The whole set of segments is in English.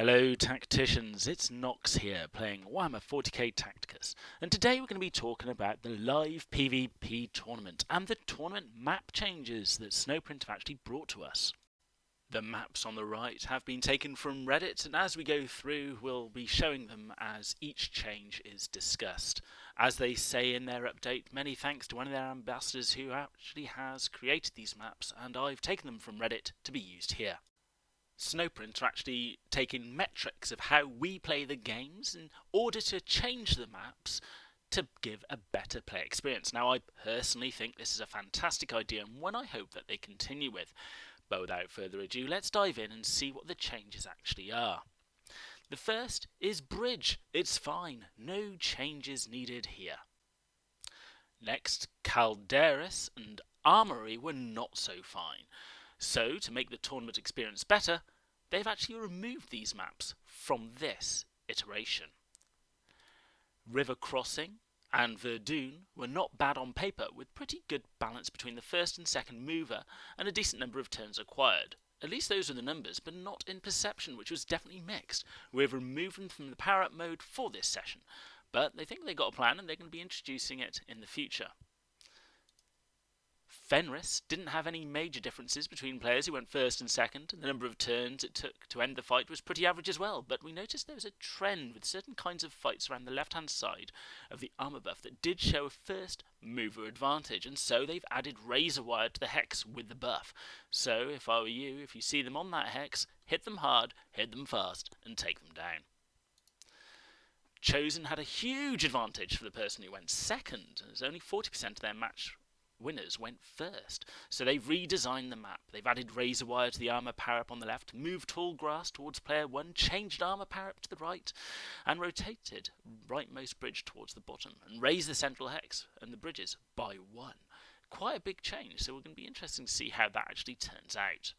Hello tacticians, it's Nox here playing Warhammer 40k Tacticus, and today we're going to be talking about the live PvP tournament and the tournament map changes that Snowprint have actually brought to us. The maps on the right have been taken from Reddit, and as we go through we'll be showing them as each change is discussed. As they say in their update, many thanks to one of their ambassadors who actually has created these maps, and I've taken them from Reddit to be used here. Snowprint are actually taking metrics of how we play the games in order to change the maps to give a better play experience. Now, I personally think this is a fantastic idea and one I hope that they continue with. But without further ado, let's dive in and see what the changes actually are. The first is Bridge. It's fine. No changes needed here. Next, Calderas and Armory were not so fine. So, to make the tournament experience better, they've actually removed these maps from this iteration. River Crossing and Verdun were not bad on paper, with pretty good balance between the first and second mover and a decent number of turns acquired. At least those are the numbers, but not in perception, which was definitely mixed. We've removed them from the power-up mode for this session, but they think they got a plan and they're going to be introducing it in the future. Fenris didn't have any major differences between players who went first and second, and the number of turns it took to end the fight was pretty average as well, but we noticed there was a trend with certain kinds of fights around the left-hand side of the armour buff that did show a first mover advantage, and so they've added razor wire to the hex with the buff. So if I were you, if you see them on that hex, hit them hard, hit them fast, and take them down. Chosen had a huge advantage for the person who went second, as only 40% of their match winners went first. So they've redesigned the map. They've added razor wire to the armour power-up on the left, moved tall grass towards player 1, changed armour power-up to the right, and rotated rightmost bridge towards the bottom, and raised the central hex and the bridges by 1. Quite a big change, so we're going to be interested to see how that actually turns out.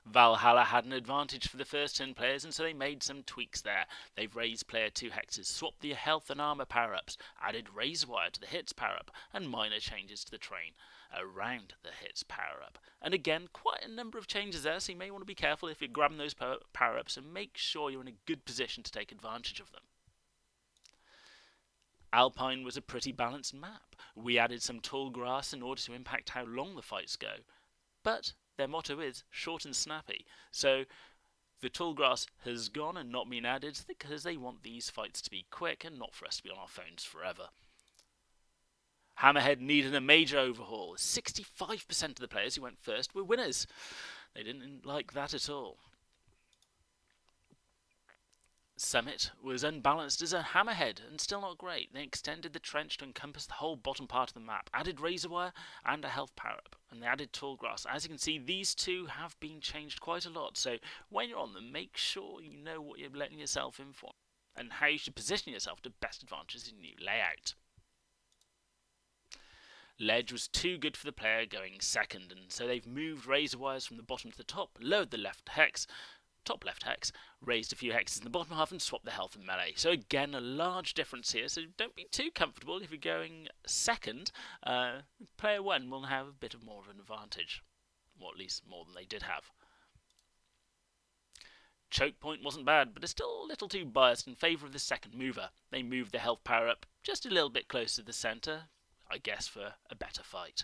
Valhalla had an advantage for the first turn players, and so they made some tweaks there. They've raised player 2 hexes, swapped the health and armour power-ups, added razor wire to the hits power-up, and minor changes to the terrain around the hits power-up. And again, quite a number of changes there, so you may want to be careful if you're grabbing those power-ups and make sure you're in a good position to take advantage of them. Alpine was a pretty balanced map. We added some tall grass in order to impact how long the fights go, but their motto is short and snappy, so the tall grass has gone and not been added because they want these fights to be quick and not for us to be on our phones forever. Hammerhead needed a major overhaul. 65% of the players who went first were winners. They didn't like that at all. Summit was unbalanced as a hammerhead and still not great. They extended the trench to encompass the whole bottom part of the map, added razor wire and a health power-up, and they added tall grass. As you can see, these two have been changed quite a lot, so when you're on them, make sure you know what you're letting yourself in for and how you should position yourself to best advantage in your new layout. Ledge was too good for the player going second, and so they've moved razor wires from the bottom to the top, lowered the top left hex, raised a few hexes in the bottom half and swapped the health and melee. So again, a large difference here, so don't be too comfortable if you're going second. Player 1 will have a bit of more of an advantage, or at least more than they did have. Choke point wasn't bad, but it's still a little too biased in favour of the second mover. They moved the health power up just a little bit closer to the centre, I guess for a better fight.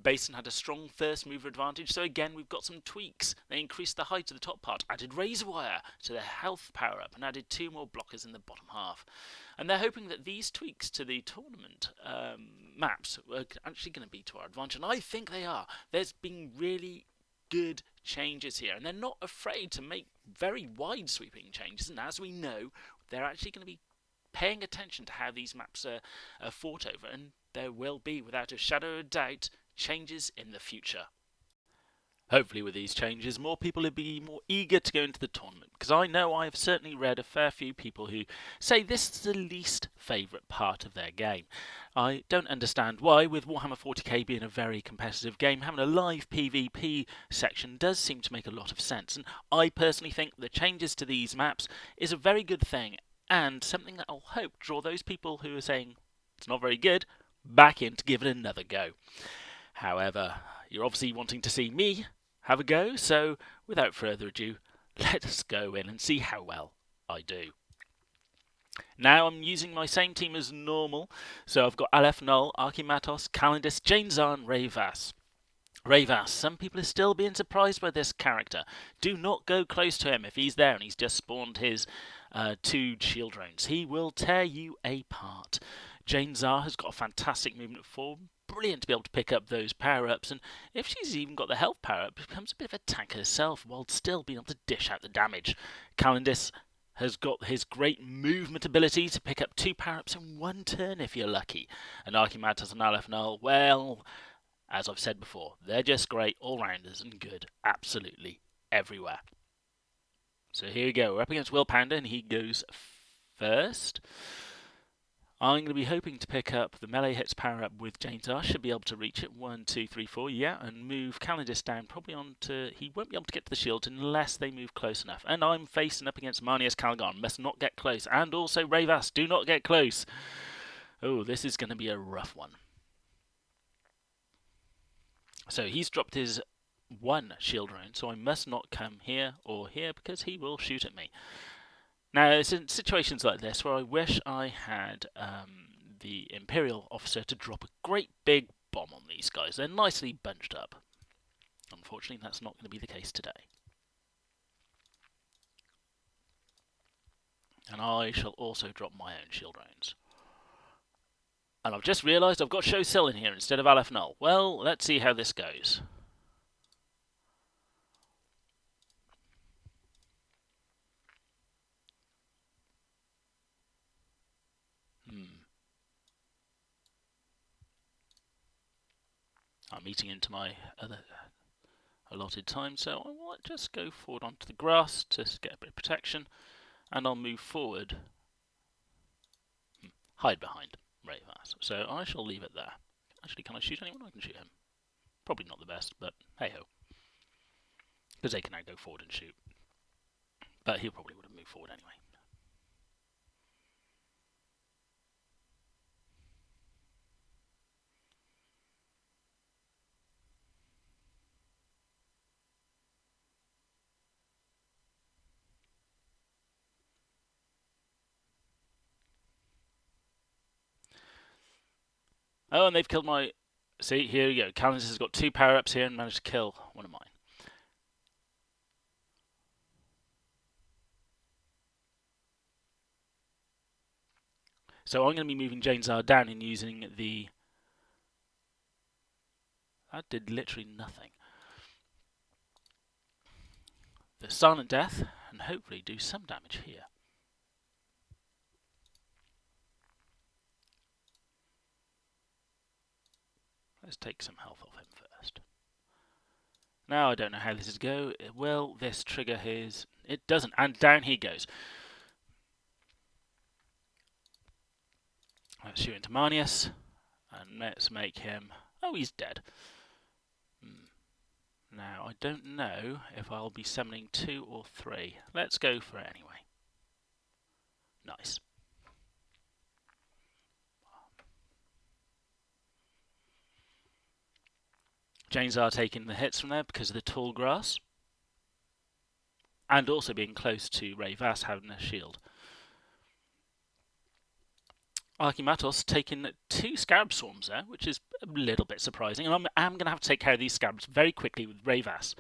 Basin had a strong first mover advantage, so again we've got some tweaks. They increased the height of the top part, added razor wire to the health power up, and added 2 more blockers in the bottom half. And they're hoping that these tweaks to the tournament maps are actually going to be to our advantage, and I think they are. There's been really good changes here, and they're not afraid to make very wide sweeping changes, and as we know, they're actually going to be paying attention to how these maps are fought over, and there will be, without a shadow of a doubt, changes in the future. Hopefully with these changes more people will be more eager to go into the tournament, because I know I have certainly read a fair few people who say this is the least favourite part of their game. I don't understand why, with Warhammer 40k being a very competitive game, having a live PvP section does seem to make a lot of sense, and I personally think the changes to these maps is a very good thing, and something that I'll hope draw those people who are saying it's not very good back in to give it another go. However, you're obviously wanting to see me have a go. So without further ado, let us go in and see how well I do. Now I'm using my same team as normal, so I've got Aleph Null, Archimatos, Calendis, Janezar and Rayvas. Rayvas, some people are still being surprised by this character. Do not go close to him if he's there and he's just spawned his 2 shield drones. He will tear you apart. Janezar has got a fantastic movement form. Brilliant to be able to pick up those power-ups, and if she's even got the health power-up, becomes a bit of a tank herself while still being able to dish out the damage. Calendis has got his great movement ability to pick up 2 power-ups in 1 turn if you're lucky. And Archimatos and Aleph Null, well, as I've said before, they're just great all-rounders and good absolutely everywhere. So here we go. We're up against Will Pounder, and he goes first. I'm going to be hoping to pick up the melee hits power up with Janezar. Should be able to reach it. 1, 2, 3, 4. Yeah, and move Calendis down probably onto. He won't be able to get to the shield unless they move close enough. And I'm facing up against Marnius Calgon. Must not get close. And also Rayvas. Do not get close. Oh, this is going to be a rough one. So he's dropped his 1 shield round, so I must not come here or here because he will shoot at me. Now, it's in situations like this where I wish I had the Imperial officer to drop a great big bomb on these guys. They're nicely bunched up. Unfortunately, that's not going to be the case today. And I shall also drop my own shield rounds. And I've just realised I've got Show Sill in here instead of Aleph Null. Well, let's see how this goes. I'm eating into my other allotted time, so I will just go forward onto the grass to get a bit of protection, and I'll move forward. Hide behind Rayvas. So I shall leave it there. Actually, can I shoot anyone? I can shoot him. Probably not the best, but hey-ho. Because they can now go forward and shoot. But he probably would have moved forward anyway. Oh, and they've killed my... See, here we go. Calendis has got 2 power-ups here and managed to kill one of mine. So I'm going to be moving Janezar down and using the... That did literally nothing. The Silent Death, and hopefully do some damage here. Let's take some health off him first. Now I don't know how this is go. Will this trigger his... It doesn't, and down he goes. Let's shoot into Marnius, and let's make him... Oh, he's dead. Now, I don't know if I'll be summoning 2 or 3. Let's go for it anyway. Nice. Janezar taking the hits from there because of the tall grass. And also being close to Rayvas having a shield. Archimatos taking 2 Scarab Swarms there, which is a little bit surprising. And I'm going to have to take care of these Scarabs very quickly with Rayvas.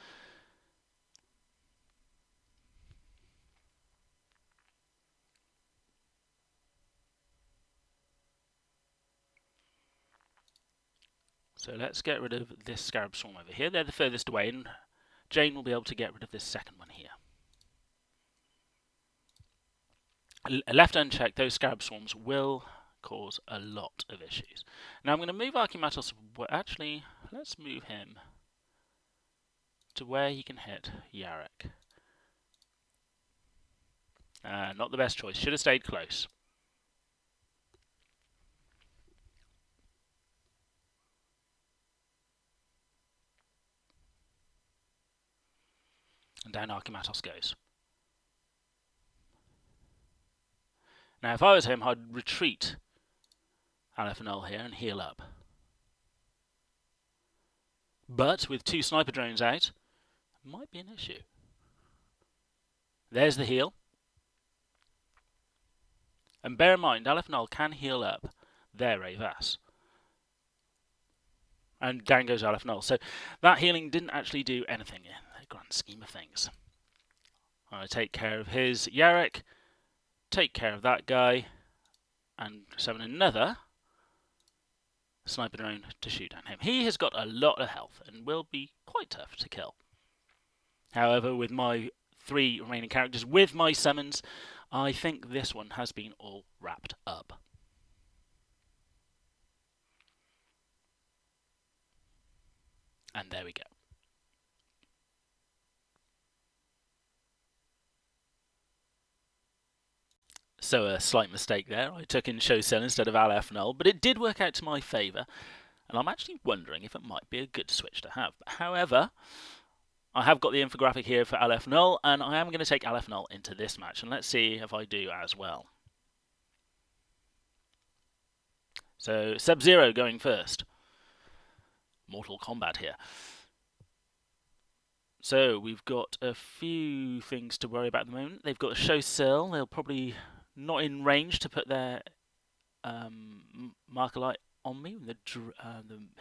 So let's get rid of this Scarab Swarm over here. They're the furthest away, and Jane will be able to get rid of this second one here. Left unchecked, those Scarab Swarms will cause a lot of issues. Now I'm going to move Archimatos... Actually, let's move him to where he can hit Yarek. Not the best choice. Should have stayed close. And down Archimatos goes. Now, if I was him, I'd retreat Aleph Null here and heal up. But with 2 sniper drones out, Might be an issue. There's the heal. And bear in mind, Aleph can heal up their Ravas. And down goes Aleph. So that healing didn't actually do anything in the grand scheme of things. I'm going to take care of his Yarrick, take care of that guy, and summon another sniper drone to shoot at him. He has got a lot of health and will be quite tough to kill. However, with my 3 remaining characters, with my summons, I think this one has been all wrapped up. And there we go. So a slight mistake there. I took in Show Cell instead of Aleph Null, but it did work out to my favour. And I'm actually wondering if it might be a good switch to have. However, I have got the infographic here for Aleph Null, and I am going to take Aleph Null into this match. And let's see if I do as well. So Sub-Zero going first. Mortal Kombat here. So we've got a few things to worry about at the moment. They've got a Show Cell. They'll probably not in range to put their marker light on me, the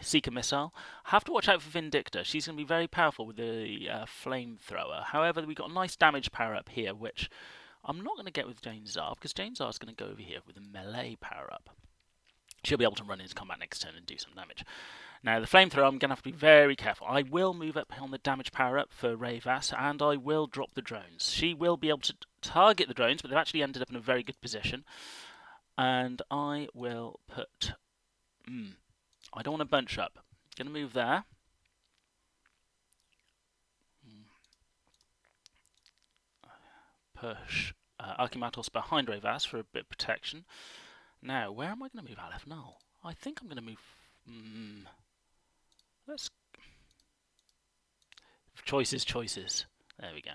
Seeker missile. I have to watch out for Vindicta. She's going to be very powerful with the flamethrower. However, we've got a nice damage power up here, which I'm not going to get with Jane Zar, because Jane Zar is going to go over here with a melee power up. She'll be able to run into combat next turn and do some damage. Now, the flamethrower, I'm going to have to be very careful. I will move up on the damage power up for Ravas, and I will drop the drones. She will be able to target the drones, but they've actually ended up in a very good position. And I will put... I don't want to bunch up. Going to move there. Push Archimatos behind Ravas for a bit of protection. Now, where am I going to move Aleph Null? I think I'm going to move... Let's... Choices. There we go.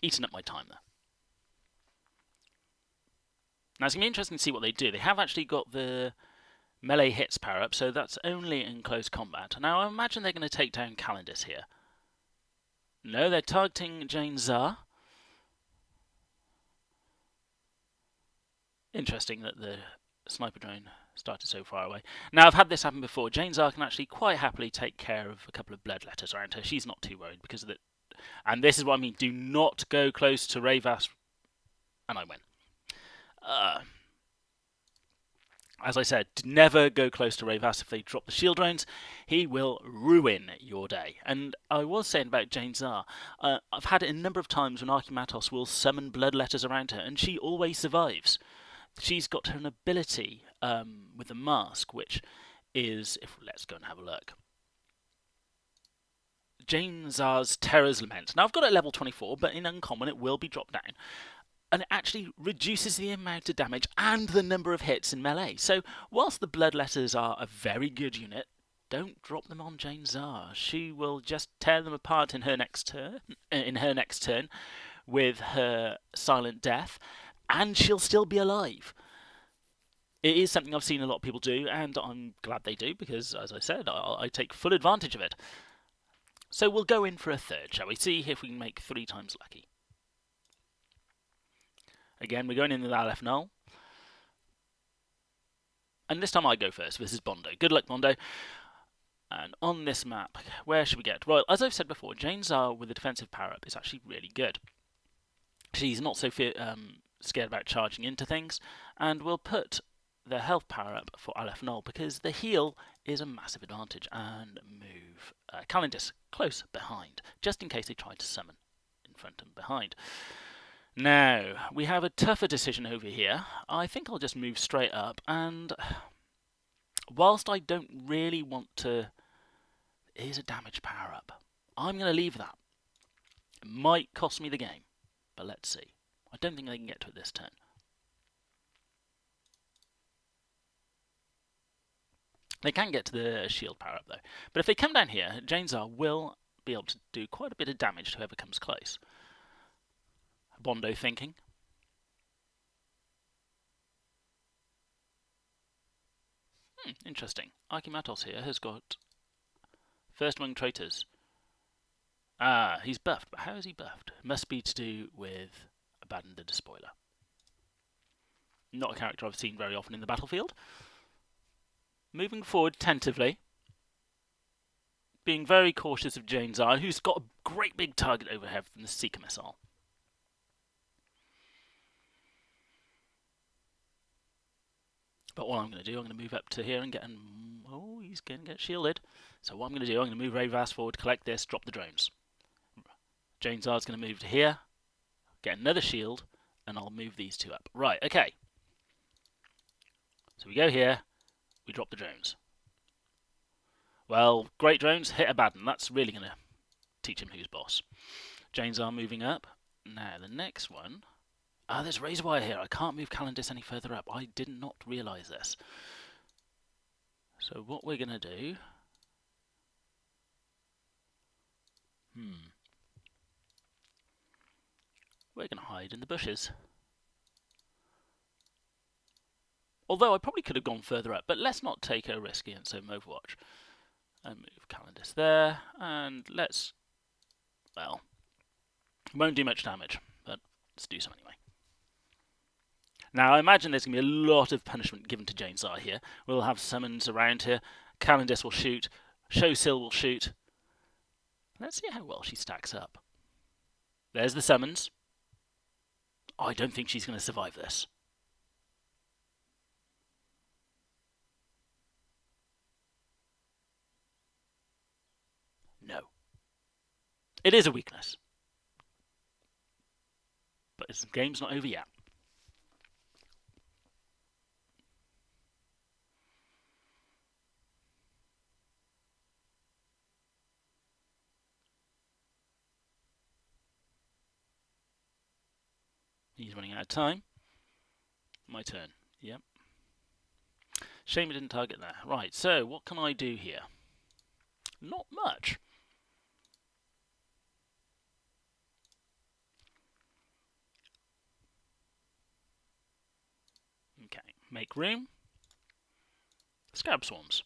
Eating up my time there. Now, it's going to be interesting to see what they do. They have actually got the melee hits power up, so that's only in close combat. Now, I imagine they're going to take down Calendis here. No, they're targeting Jane Zar. Interesting that the sniper drone started so far away. Now, I've had this happen before. Jane Zar can actually quite happily take care of a couple of bloodletters around her. She's not too worried because of it. And this is what I mean. Do not go close to Ravas. And I win. As I said, never go close to Ravas if they drop the shield drones. He will ruin your day. And I was saying about Jane Zar, I've had it a number of times when Archimatos will summon bloodletters around her, and she always survives. She's got an ability with the mask, which is... let's go and have a look. Jane Zar's Terror's Lament. Now, I've got it at level 24, but in Uncommon it will be dropped down. And it actually reduces the amount of damage and the number of hits in melee. So, whilst the bloodletters are a very good unit, don't drop them on Jane Zar. She will just tear them apart in her next turn. With her Silent Death, and she'll still be alive. It is something I've seen a lot of people do, and I'm glad they do, because, as I said, I take full advantage of it. So we'll go in for a third, shall we? See if we can make 3 times lucky. Again, we're going in with Aleph Null. And this time I go first. This is Bondo. Good luck, Bondo. And on this map, where should we get? Well, as I've said before, Jane Zar with a defensive power-up is actually really good. She's not so scared about charging into things, and we'll put the health power-up for Aleph Null because the heal is a massive advantage, and move Calendis close behind, just in case they try to summon in front and behind. Now, we have a tougher decision over here. I think I'll just move straight up, and whilst I don't really want to... Here's a damage power-up. I'm going to leave that. It might cost me the game, but let's see. I don't think they can get to it this turn. They can get to the shield power-up, though. But if they come down here, Jane Zar will be able to do quite a bit of damage to whoever comes close. Bondo thinking. Interesting. Archimatos here has got first among traitors. Ah, he's buffed, but how is he buffed? Must be to do with Abaddon the Despoiler. Not a character I've seen very often in the battlefield. Moving forward tentatively. Being very cautious of Jane's Eye, who's got a great big target overhead from the Seeker missile. But what I'm going to do, I'm going to move up to here and get an... Oh, he's going to get shielded. So what I'm going to do, I'm going to move very fast forward, collect this, drop the drones. Jane's Eye's going to move to here, get another shield, and I'll move these two up. Right, okay. So we go here, we drop the drones. Well, great drones, hit Abaddon. That's really going to teach him who's boss. Jane's Eye moving up. Now, the next one... Ah, there's razor wire here. I can't move Calendis any further up. I did not realise this. So what we're going to do... We're going to hide in the bushes. Although I probably could have gone further up, but let's not take a risk against home Overwatch. And move Calendis there, and let's... Well, it won't do much damage, but let's do some anyway. Now, I imagine there's going to be a lot of punishment given to Jane's Eye here. We'll have summons around here. Calendis will shoot. Showsill will shoot. Let's see how well she stacks up. There's the summons. I don't think she's going to survive this. No. It is a weakness. But this game's not over yet. He's running out of time. My turn. Yep. Shame I didn't target there. Right, so what can I do here? Not much. Okay, make room. Scarab Swarms.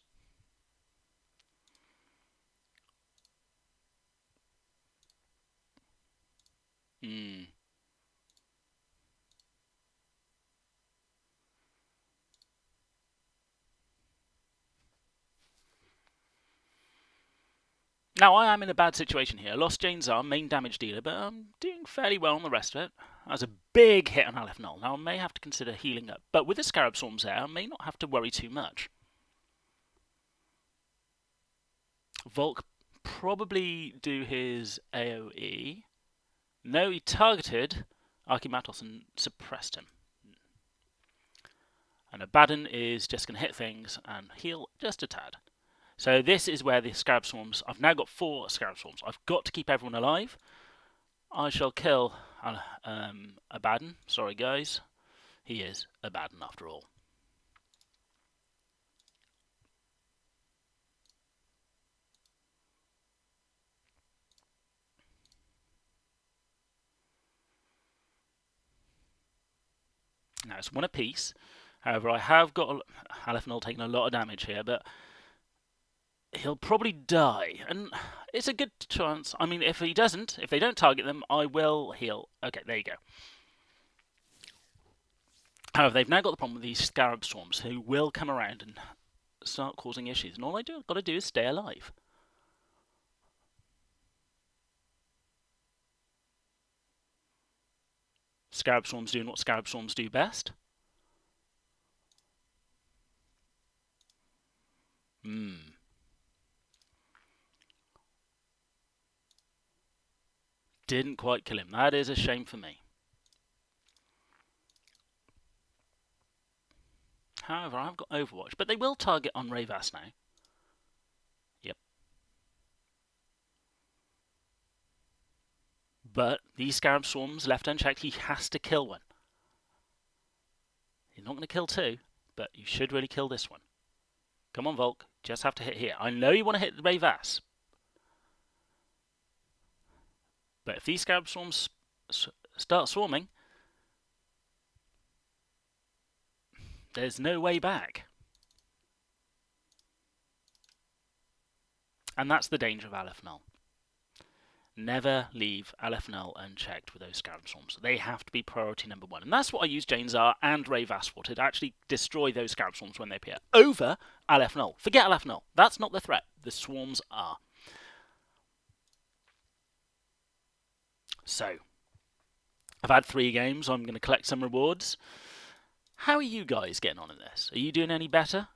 Now, I am in a bad situation here. I lost Jane's Arm, main damage dealer, but I'm doing fairly well on the rest of it. That was a big hit on Aleph Null. Now, I may have to consider healing up, but with the Scarab Swarms there, I may not have to worry too much. Volk probably do his AoE. No, he targeted Archimatos and suppressed him. And Abaddon is just going to hit things and heal just a tad. So this is where the Scarab Swarms... I've now got 4 Scarab Swarms. I've got to keep everyone alive. I shall kill Abaddon. Sorry, guys. He is Abaddon after all. Now, it's 1 apiece. However, I have got Aleph Null taking a lot of damage here, but he'll probably die. And it's a good chance. I mean, if he doesn't, if they don't target them, I will heal. Okay, there you go. However, they've now got the problem with these Scarab Swarms, who will come around and start causing issues. And all I've got to do is stay alive. Scarab Swarms doing what Scarab Swarms do best. Didn't quite kill him. That is a shame for me. However, I've got Overwatch, but they will target on Rayvas now. Yep. But these Scarab Swarms left unchecked, he has to kill one. He's not going to kill 2, but you should really kill this one. Come on, Volk. Just have to hit here. I know you want to hit Rayvas. But if these Scarab Swarms start swarming, there's no way back. And that's the danger of Aleph Null. Never leave LFNL unchecked with those Scarab Swarms. They have to be priority number one. And that's what I use Janezar and Ray Vass for, to actually destroy those Scarab Swarms when they appear. Over LFNL. Forget LFNL. That's not the threat. The Swarms are. So, I've had 3 games. I'm going to collect some rewards. How are you guys getting on in this? Are you doing any better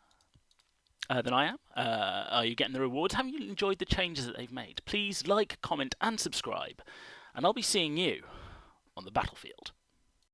than I am? Are you getting the rewards? Have you enjoyed the changes that they've made? Please like, comment, and subscribe. And I'll be seeing you on the battlefield.